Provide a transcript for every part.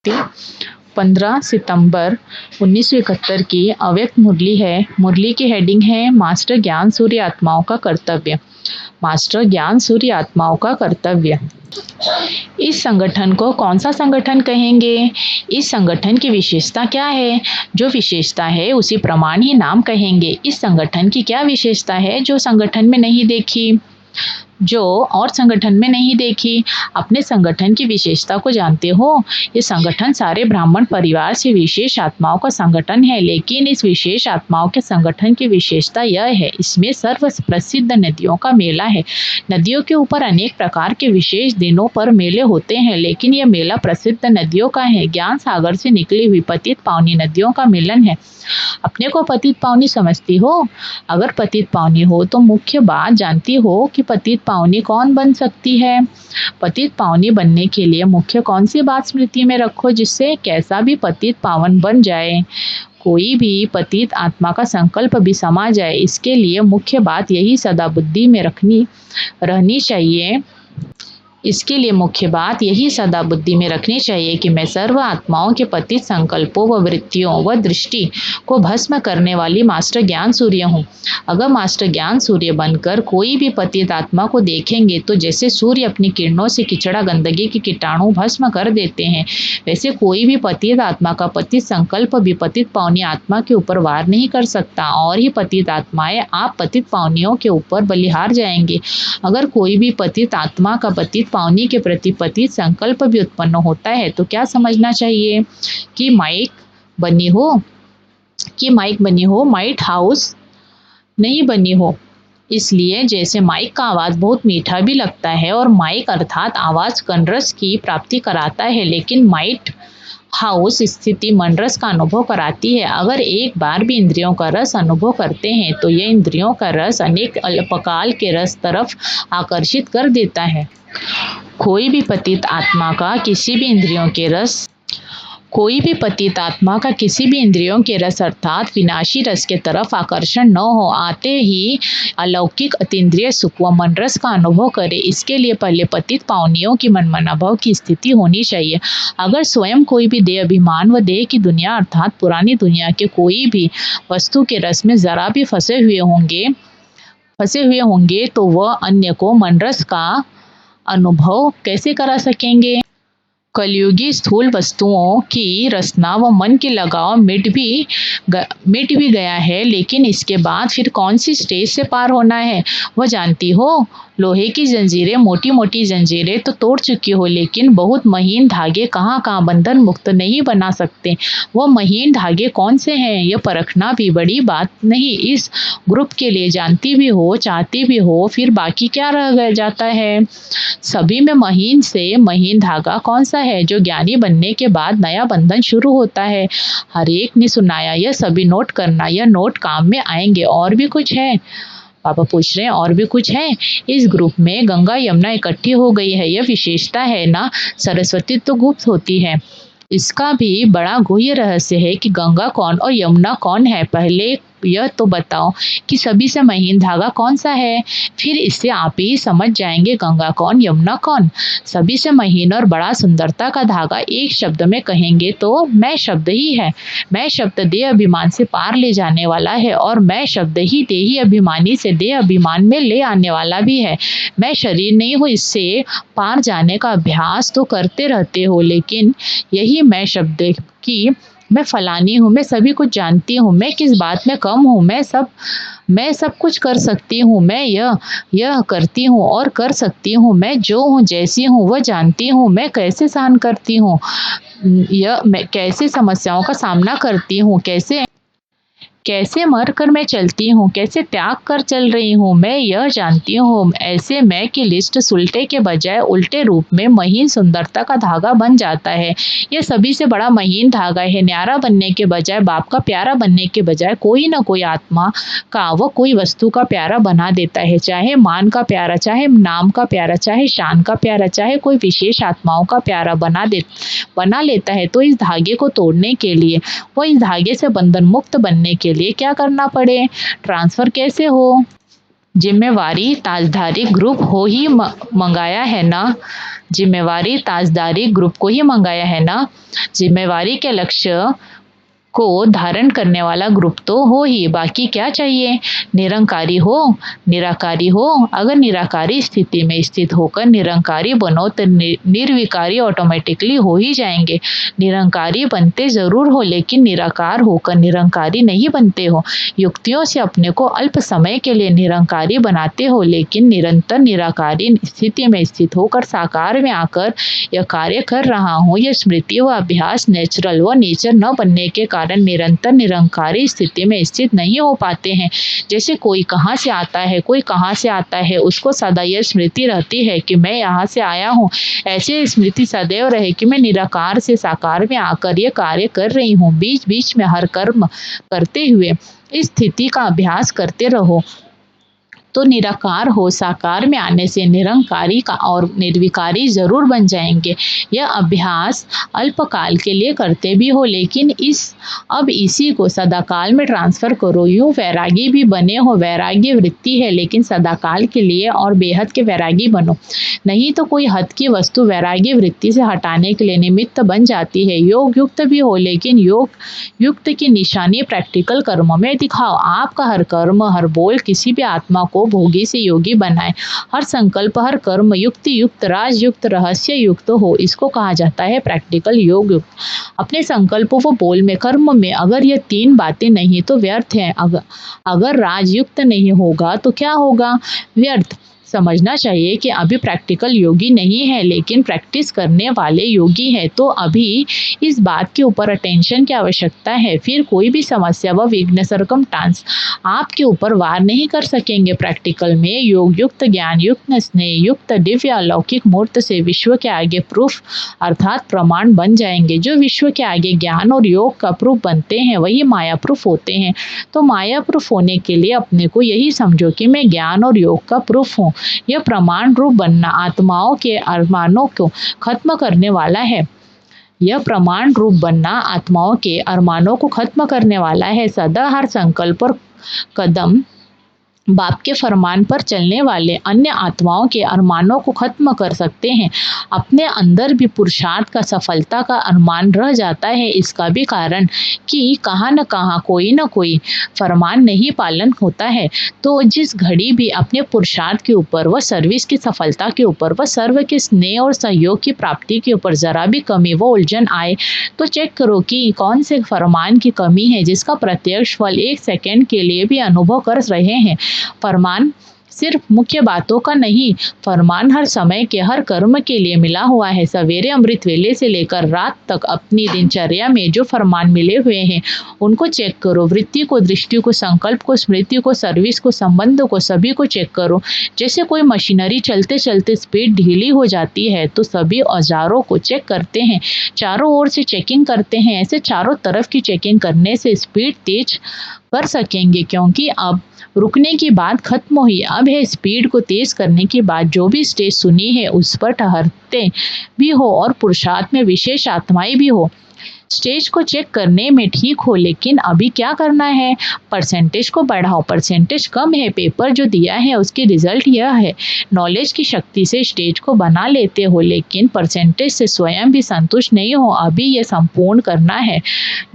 प्रस्तुति 15 सितंबर 1971 की अव्यक्त मुरली है। मुरली की हेडिंग है मास्टर ज्ञान सूर्य आत्माओं का कर्तव्य। मास्टर ज्ञान सूर्य आत्माओं का कर्तव्य। इस संगठन को कौन सा संगठन कहेंगे? इस संगठन की विशेषता क्या है? जो विशेषता है उसी प्रमाण ही नाम कहेंगे। इस संगठन की क्या विशेषता है जो संगठन में नहीं देखी, जो और संगठन में नहीं देखी? अपने संगठन की विशेषता को जानते हो? ये संगठन सारे ब्राह्मण परिवार से विशेष आत्माओं का संगठन है, लेकिन इस विशेष आत्माओं के संगठन की विशेषता यह है, इसमें सर्व प्रसिद्ध नदियों का मेला है। नदियों के ऊपर अनेक प्रकार के विशेष दिनों पर मेले होते हैं, लेकिन यह मेला प्रसिद्ध नदियों का है। ज्ञान सागर से निकली हुई पतित पावनी नदियों का मिलन है। अपने को पतित पावनी समझती हो? अगर पतित पावनी हो तो मुख्य बात जानती हो कि पतित पावनी कौन बन सकती है? पतित पावनी बनने के लिए मुख्य कौन सी बात स्मृति में रखो जिससे कैसा भी पतित पावन बन जाए, कोई भी पतित आत्मा का संकल्प भी समा जाए। इसके लिए मुख्य बात यही सदा बुद्धि में रहनी चाहिए। इसके लिए मुख्य बात यही सदा बुद्धि में रखनी चाहिए कि मैं सर्व आत्माओं के पतित संकल्पों व वृत्तियों व दृष्टि को भस्म करने वाली मास्टर ज्ञान सूर्य हूँ। अगर मास्टर ज्ञान सूर्य बनकर कोई भी पतित आत्मा को देखेंगे तो जैसे सूर्य अपनी किरणों से किचड़ा गंदगी के कीटाणु भस्म कर देते हैं, वैसे कोई भी पतित आत्मा का पतित संकल्प भी पतित पावनी आत्मा के ऊपर वार नहीं कर सकता, और ही पतित आत्माएं आप पतित पावनियों के ऊपर बलिहार जाएंगे। अगर कोई भी पतित आत्मा का पतित पावनी के प्रति पतित संकल्प भी उत्पन्न होता है तो क्या समझना चाहिए कि माइक बनी हो, माइट हाउस नहीं बनी हो। इसलिए जैसे माइक का आवाज बहुत मीठा भी लगता है और माइक अर्थात आवाज कनरस की प्राप्ति कराता है, लेकिन माइट हाउस स्थिति मनरस का अनुभव कराती है। अगर एक बार भी इंद्रियों का रस अनुभव करते हैं तो यह इंद्रियों का रस अनेक अल्पकाल के रस तरफ आकर्षित कर देता है। कोई भी पतित आत्मा का किसी भी इंद्रियों के रस अर्थात विनाशी रस के तरफ आकर्षण न हो, आते ही अलौकिक अतीन्द्रिय सुख व मन रस का अनुभव करे। इसके लिए पहले पतित पावनियों की मनमनाभाव की स्थिति होनी चाहिए। अगर स्वयं कोई भी देह अभिमान व देह की दुनिया अर्थात पुरानी दुनिया के कोई भी वस्तु के रस में जरा भी फंसे हुए होंगे तो वह अन्य को मन रस का अनुभव कैसे करा सकेंगे? कलयुगी स्थूल वस्तुओं की रसना व मन के लगाव मिट भी गया है, लेकिन इसके बाद फिर कौन सी स्टेज से पार होना है वह जानती हो? लोहे की जंजीरें, मोटी मोटी जंजीरें तो तोड़ चुकी हो, लेकिन बहुत महीन धागे कहाँ बंधन मुक्त नहीं बना सकते। वह महीन धागे कौन से हैं यह परखना भी बड़ी बात नहीं। इस ग्रुप के लिए जानती भी हो, चाहती भी हो, फिर बाकी क्या रह जाता है? सभी में महीन से महीन धागा कौन सा है जो ज्ञानी बनने के बाद नया बंधन शुरू होता है? हर एक ने सुनाया, यह सभी नोट करना, यह नोट काम में आएंगे। और भी कुछ है? पापा पूछ रहे हैं और भी कुछ है? इस ग्रुप में गंगा यमुना इकट्ठी हो गई है, यह विशेषता है ना। सरस्वती तो गुप्त होती है। इसका भी बड़ा गुह्य रहस्य है कि गंगा कौन और यमुना कौन है। पहले यह तो बताओ कि सभी से महीन धागा कौन सा है, फिर इससे आप ही समझ जाएंगे गंगा कौन यमुना कौन। सभी से महीन और बड़ा सुंदरता का धागा एक शब्द में कहेंगे तो मैं शब्द ही है। मैं शब्द देह अभिमान से पार ले जाने वाला है, और मैं शब्द ही देही अभिमानी से देह अभिमान में ले आने वाला भी है। मैं शरीर नहीं हूँ, इससे पार जाने का अभ्यास तो करते रहते हो, लेकिन यही मैं शब्द की मैं फलानी हूँ, मैं सभी कुछ जानती हूँ, मैं किस बात में कम हूँ, मैं सब कुछ कर सकती हूँ, मैं यह करती हूँ और कर सकती हूँ, मैं जो हूँ जैसी हूँ वह जानती हूँ, मैं कैसे सहन करती हूँ, मैं कैसे समस्याओं का सामना करती हूँ, कैसे मर कर मैं चलती हूँ, कैसे त्याग कर चल रही हूँ, मैं यह जानती हूँ। ऐसे मैं की लिस्ट सुलटे के बजाय उल्टे रूप में महीन सुंदरता का धागा बन जाता है। यह सभी से बड़ा महीन धागा है। न्यारा बनने के बजाय, बाप का प्यारा बनने के बजाय कोई ना कोई आत्मा का व कोई वस्तु का प्यारा बना देता है। चाहे मान का प्यारा, चाहे नाम का प्यारा, चाहे शान का प्यारा, चाहे कोई विशेष आत्माओं का प्यारा बना लेता है। तो इस धागे को तोड़ने के लिए व इस धागे से बंधन मुक्त बनने के लिए क्या करना पड़े? ट्रांसफर कैसे हो? जिम्मेवारी ताजधारी ग्रुप हो ही मंगाया है ना। जिम्मेवारी ताजदारी ग्रुप को ही मंगाया है ना। जिम्मेवारी के लक्ष्य को धारण करने वाला ग्रुप तो हो ही, बाकी क्या चाहिए? निरंकारी हो, निराकारी हो। अगर निराकारी स्थिति में स्थित होकर निरंकारी बनो तो निर्विकारी ऑटोमेटिकली हो ही जाएंगे। निरंकारी बनते जरूर हो लेकिन निराकार होकर निरंकारी नहीं बनते हो। युक्तियों से अपने को अल्प समय के लिए निरंकारी बनाते हो लेकिन निरंतर निराकारी स्थिति में स्थित होकर साकार में आकर यह कार्य कर रहा हूँ, यह स्मृति व अभ्यास नेचुरल व नेचर न बनने के कारण निरंतर निरंकारी स्थिति में स्थित नहीं हो पाते हैं। जैसे कोई कहाँ से आता है, कोई कहाँ से आता है, उसको सदा यह स्मृति रहती है कि मैं यहाँ से आया हूँ। ऐसे स्मृति सदैव रहे कि मैं निराकार से साकार में आकर ये कार्य कर रही हूँ। बीच बीच में हर कर्म करते हुए इस स्थिति का अभ्यास करते रहो तो निराकार हो साकार में आने से निरंकारी का और निर्विकारी जरूर बन जाएंगे। यह अभ्यास अल्पकाल के लिए करते भी हो लेकिन अब इसी को सदाकाल में ट्रांसफर करो। यूं वैरागी भी बने हो, वैराग्य वृत्ति है लेकिन सदाकाल के लिए और बेहद के वैरागी बनो, नहीं तो कोई हद की वस्तु वैराग्य वृत्ति से हटाने के लिए निमित्त बन जाती है। योग युक्त भी हो लेकिन योग युक्त की निशानी प्रैक्टिकल कर्मों में दिखाओ। आपका हर कर्म हर बोल किसी भी आत्मा को भोगी से योगी बनाए। हर संकल्प हर कर्म युक्ति युक्त राजयुक्त रहस्य युक्त हो, इसको कहा जाता है प्रैक्टिकल योग युक्त। अपने संकल्पों व बोल में कर्म में अगर ये तीन बातें नहीं तो व्यर्थ है। अगर राजयुक्त नहीं होगा तो क्या होगा? व्यर्थ। समझना चाहिए कि अभी प्रैक्टिकल योगी नहीं है लेकिन प्रैक्टिस करने वाले योगी है, तो अभी इस बात के ऊपर अटेंशन की आवश्यकता है। फिर कोई भी समस्या व विघ्न सर्कमस्टांस आपके ऊपर वार नहीं कर सकेंगे। प्रैक्टिकल में योग युक्त ज्ञान युक्त स्नेह युक्त दिव्य अलौकिक मूर्त से विश्व के आगे प्रूफ अर्थात प्रमाण बन जाएंगे। जो विश्व के आगे ज्ञान और योग का प्रूफ बनते हैं वही माया प्रूफ होते हैं। तो माया प्रूफ होने के लिए अपने को यही समझो कि मैं ज्ञान और योग का प्रूफ हूँ। यह प्रमाण रूप बनना आत्माओं के अरमानों को खत्म करने वाला है। यह प्रमाण रूप बनना आत्माओं के अरमानों को खत्म करने वाला है। सदा हर संकल्प और कदम बाप के फरमान पर चलने वाले अन्य आत्माओं के अरमानों को खत्म कर सकते हैं। अपने अंदर भी पुरुषार्थ का सफलता का अरमान रह जाता है। इसका भी कारण कि कहाँ न कहाँ कोई न कोई फरमान नहीं पालन होता है। तो जिस घड़ी भी अपने पुरुषार्थ के ऊपर व सर्विस की सफलता के ऊपर व सर्व के स्नेह और सहयोग की प्राप्ति के ऊपर जरा भी कमी व उलझन आए तो चेक करो कि कौन से फरमान की कमी है जिसका प्रत्यक्ष फल एक सेकेंड के लिए भी अनुभव कर रहे हैं। फरमान सिर्फ मुख्य बातों का नहीं, फरमान हर समय के हर कर्म के लिए मिला हुआ है। सवेरे अमृत वेले से लेकर रात तक अपनी दिनचर्या में जो फरमान मिले हुए हैं उनको चेक करो। वृत्ति को, दृष्टि को, संकल्प को, स्मृति को, सर्विस को, संबंध को, सभी को चेक करो। जैसे कोई मशीनरी चलते चलते स्पीड ढीली हो जाती है तो सभी औजारों को चेक करते हैं, चारों ओर से चेकिंग करते हैं। ऐसे चारों तरफ की चेकिंग करने से स्पीड तेज कर सकेंगे, क्योंकि अब रुकने की बात खत्म हुई। अब है स्पीड को तेज करने की बात। जो भी स्टेज सुनी है उस पर ठहरते भी हो और पुरुषार्थ में विशेष आत्माएं भी हो। स्टेज को चेक करने में ठीक हो लेकिन अभी क्या करना है? परसेंटेज को बढ़ाओ। परसेंटेज कम है, पेपर जो दिया है उसकी रिजल्ट यह है। नॉलेज की शक्ति से स्टेज को बना लेते हो लेकिन परसेंटेज से स्वयं भी संतुष्ट नहीं हो। अभी यह संपूर्ण करना है।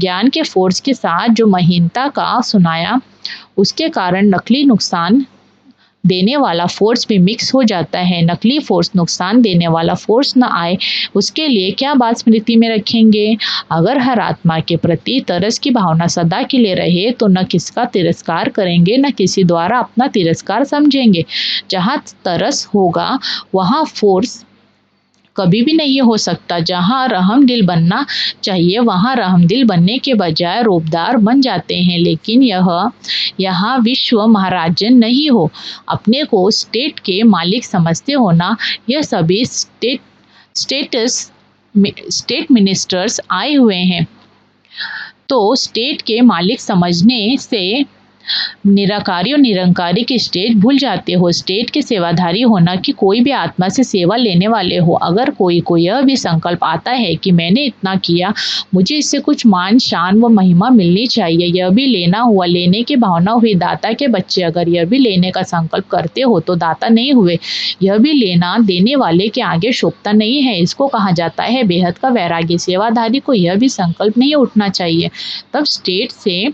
ज्ञान के फोर्स के साथ जो महीनता का सुनाया उसके कारण नकली नुकसान देने वाला फोर्स भी मिक्स हो जाता है। नकली फोर्स नुकसान देने वाला फोर्स न आए उसके लिए क्या बात स्मृति में रखेंगे? अगर हर आत्मा के प्रति तरस की भावना सदा के लिए रहे तो न किसका तिरस्कार करेंगे न किसी द्वारा अपना तिरस्कार समझेंगे। जहाँ तरस होगा वहाँ फोर्स कभी भी नहीं हो सकता। जहाँ रहम दिल बनना चाहिए वहाँ रहम दिल बनने के बजाय रोबदार बन जाते हैं। लेकिन यहाँ विश्व महाराजन नहीं हो, अपने को स्टेट के मालिक समझते हो ना। यह सभी स्टेट मिनिस्टर्स आए हुए हैं, तो स्टेट के मालिक समझने से निराकारी और निरंकारी की स्टेज भूल जाते हो। स्टेज के सेवाधारी होना कि कोई भी आत्मा से सेवा लेने वाले हो। अगर कोई को यह भी संकल्प आता है कि मैंने इतना किया, मुझे इससे कुछ मान शान व महिमा मिलनी चाहिए, यह भी लेना हुआ, लेने की भावना हुई। दाता के बच्चे अगर यह भी लेने का संकल्प करते हो तो दाता नहीं हुए। यह भी लेना देने वाले के आगे शोभता नहीं है। इसको कहा जाता है बेहद का वैरागी। सेवाधारी को यह भी संकल्प नहीं उठना चाहिए, तब स्टेज से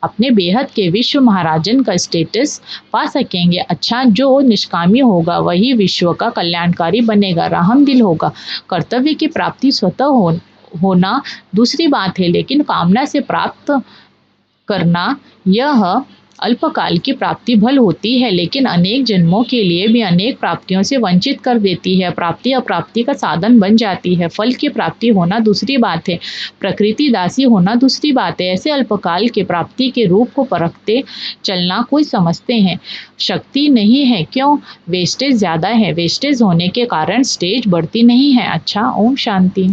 अपने बेहद के विश्व महाराजन का स्टेटस पा सकेंगे। अच्छा, जो निष्कामी होगा वही विश्व का कल्याणकारी बनेगा, रहमदिल होगा। कर्तव्य की प्राप्ति स्वतः होना दूसरी बात है, लेकिन कामना से प्राप्त करना यह अल्पकाल की प्राप्ति भल होती है, लेकिन अनेक जन्मों के लिए भी अनेक प्राप्तियों से वंचित कर देती है। प्राप्ति अप्राप्ति का साधन बन जाती है। फल की प्राप्ति होना दूसरी बात है, प्रकृति दासी होना दूसरी बात है। ऐसे अल्पकाल के प्राप्ति के रूप को परखते चलना कोई समझते हैं शक्ति नहीं है। क्यों? वेस्टेज ज़्यादा है। वेस्टेज होने के कारण स्टेज बढ़ती नहीं है। अच्छा, ओम शांति।